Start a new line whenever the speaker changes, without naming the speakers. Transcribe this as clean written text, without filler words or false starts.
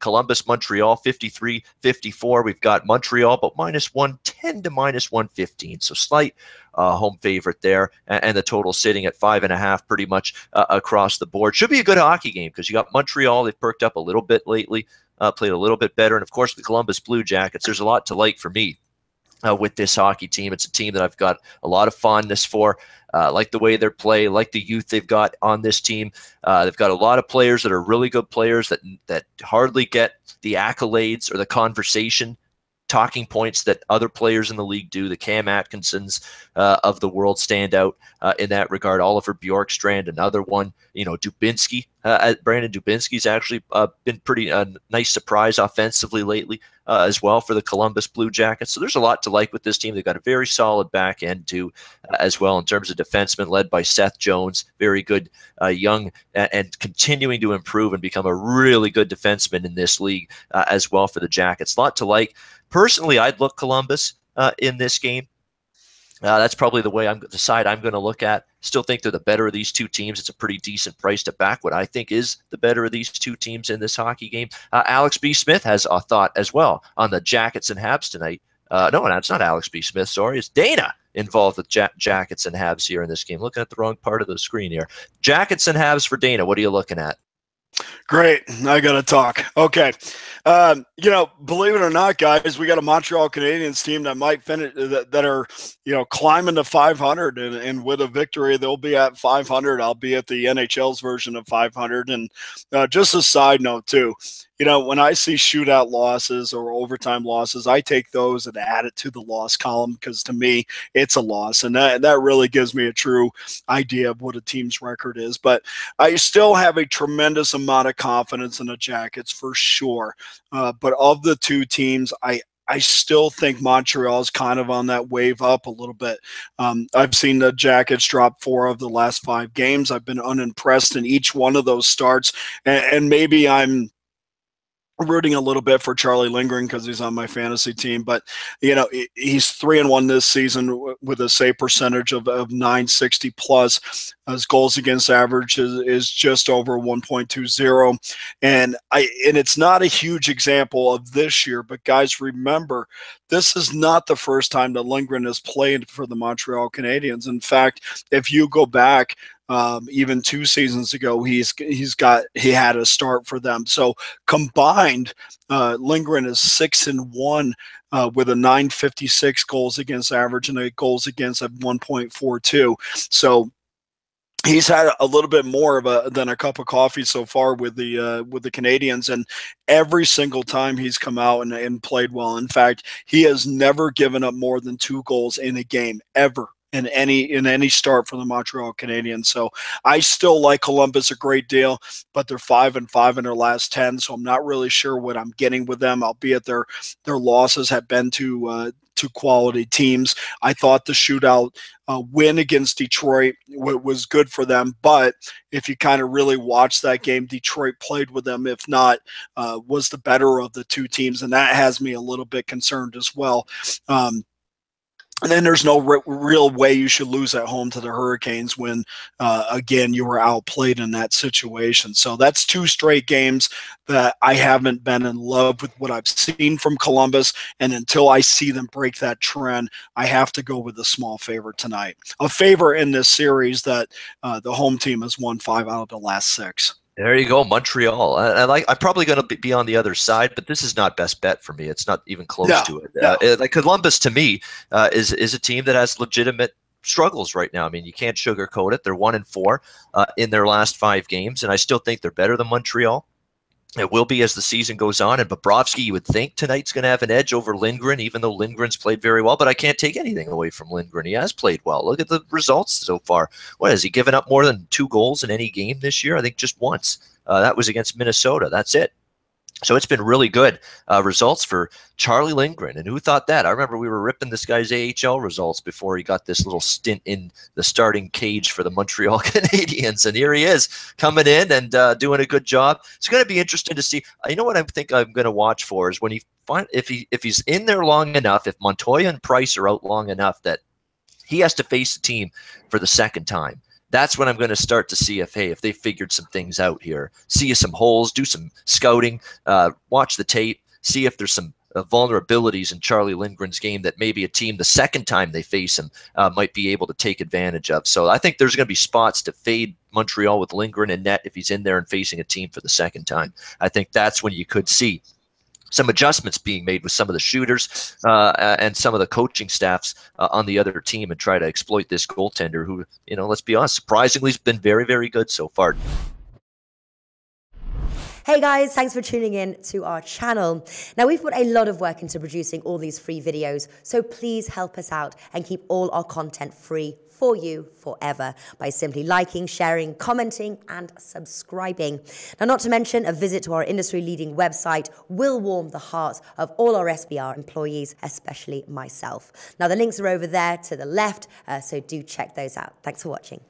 Columbus, Montreal, 53-54. We've got Montreal, but -110 to -115. So slight home favorite there. And the total sitting at 5.5 pretty much across the board. Should be a good hockey game because you got Montreal. They've perked up a little bit lately, played a little bit better. And, of course, the Columbus Blue Jackets. There's a lot to like for me. With this hockey team. It's a team that I've got a lot of fondness for, like the way they play, like the youth they've got on this team. They've got a lot of players that are really good players that hardly get the accolades or the conversation talking points that other players in the league do. The Cam Atkinsons of the world stand out in that regard. Oliver Bjorkstrand, another one. Dubinsky, Brandon Dubinsky's actually been pretty nice surprise offensively lately as well for the Columbus Blue Jackets. So there's a lot to like with this team. They've got a very solid back end too, as well in terms of defensemen led by Seth Jones, very good young and continuing to improve and become a really good defenseman in this league as well for the Jackets. A lot to like. Personally, I'd look Columbus in this game. That's probably the side I'm going to look at. Still think they're the better of these two teams. It's a pretty decent price to back what I think is the better of these two teams in this hockey game. Alex B. Smith has a thought as well on the Jackets and Habs tonight. No, it's not Alex B. Smith. Sorry, it's Dana involved with Jackets and Habs here in this game. Looking at the wrong part of the screen here. Jackets and Habs for Dana. What are you looking at?
Great. I got to talk. Okay. Believe it or not, guys, we got a Montreal Canadiens team that might finish that are, climbing to 500 and with a victory, they'll be at 500. I'll be at the NHL's version of 500. And just a side note too, when I see shootout losses or overtime losses, I take those and add it to the loss column because to me, it's a loss. And that really gives me a true idea of what a team's record is. But I still have a tremendous amount of confidence in the Jackets for sure. But of the two teams, I still think Montreal is kind of on that wave up a little bit. I've seen the Jackets drop 4 of the last 5 games. I've been unimpressed in each one of those starts. And maybe I'm rooting a little bit for Charlie Lindgren because he's on my fantasy team, but he's 3-1 this season with a save percentage of 960 plus. His goals against average is just over 1.20, and it's not a huge example of this year. But guys, remember, this is not the first time that Lindgren has played for the Montreal Canadiens. In fact, if you go back. Even 2 seasons ago, he had a start for them. So combined, Lindgren is 6-1 with a 956 goals against average and a goals against at 1.42. So he's had a little bit more than a cup of coffee so far with the Canadiens, and every single time he's come out and played well. In fact, he has never given up more than 2 goals in a game ever. In any start for the Montreal Canadiens. So I still like Columbus a great deal, but they're 5-5 in their last 10, so I'm not really sure what I'm getting with them, albeit their losses have been to quality teams. I thought the shootout win against Detroit was good for them, but if you kind of really watch that game, Detroit played with them, if not was the better of the two teams, and that has me a little bit concerned as well. And then there's no real way you should lose at home to the Hurricanes when, again, you were outplayed in that situation. So that's 2 straight games that I haven't been in love with what I've seen from Columbus. And until I see them break that trend, I have to go with the small favorite tonight. A favor in this series that the home team has won 5 out of the last 6.
There you go, Montreal. I'm probably going to be on the other side, but this is not best bet for me. It's not even close to it.
No.
Like Columbus, to me, is a team that has legitimate struggles right now. I mean, you can't sugarcoat it. They're 1-4 in their last 5 games, and I still think they're better than Montreal. It will be as the season goes on, and Bobrovsky, you would think tonight's going to have an edge over Lindgren, even though Lindgren's played very well, but I can't take anything away from Lindgren. He has played well. Look at the results so far. What, has he given up more than 2 goals in any game this year? I think just once. That was against Minnesota. That's it. So it's been really good results for Charlie Lindgren. And who thought that? I remember we were ripping this guy's AHL results before he got this little stint in the starting cage for the Montreal Canadiens. And here he is coming in and doing a good job. It's going to be interesting to see. You know what I think I'm going to watch for is when if he's in there long enough, if Montoya and Price are out long enough that he has to face the team for the second time. that's when I'm going to start to see if they figured some things out here. See some holes, do some scouting, watch the tape, see if there's some vulnerabilities in Charlie Lindgren's game that maybe a team the second time they face him might be able to take advantage of. So I think there's going to be spots to fade Montreal with Lindgren in net if he's in there and facing a team for the second time. I think that's when you could see some adjustments being made with some of the shooters and some of the coaching staffs on the other team and try to exploit this goaltender who, let's be honest, surprisingly has been very, very good so far.
Hey guys, thanks for tuning in to our channel. Now, we've put a lot of work into producing all these free videos, so please help us out and keep all our content free for you forever by simply liking, sharing, commenting, and subscribing. Now, not to mention, a visit to our industry-leading website will warm the hearts of all our SBR employees, especially myself. Now, the links are over there to the left, so do check those out. Thanks for watching.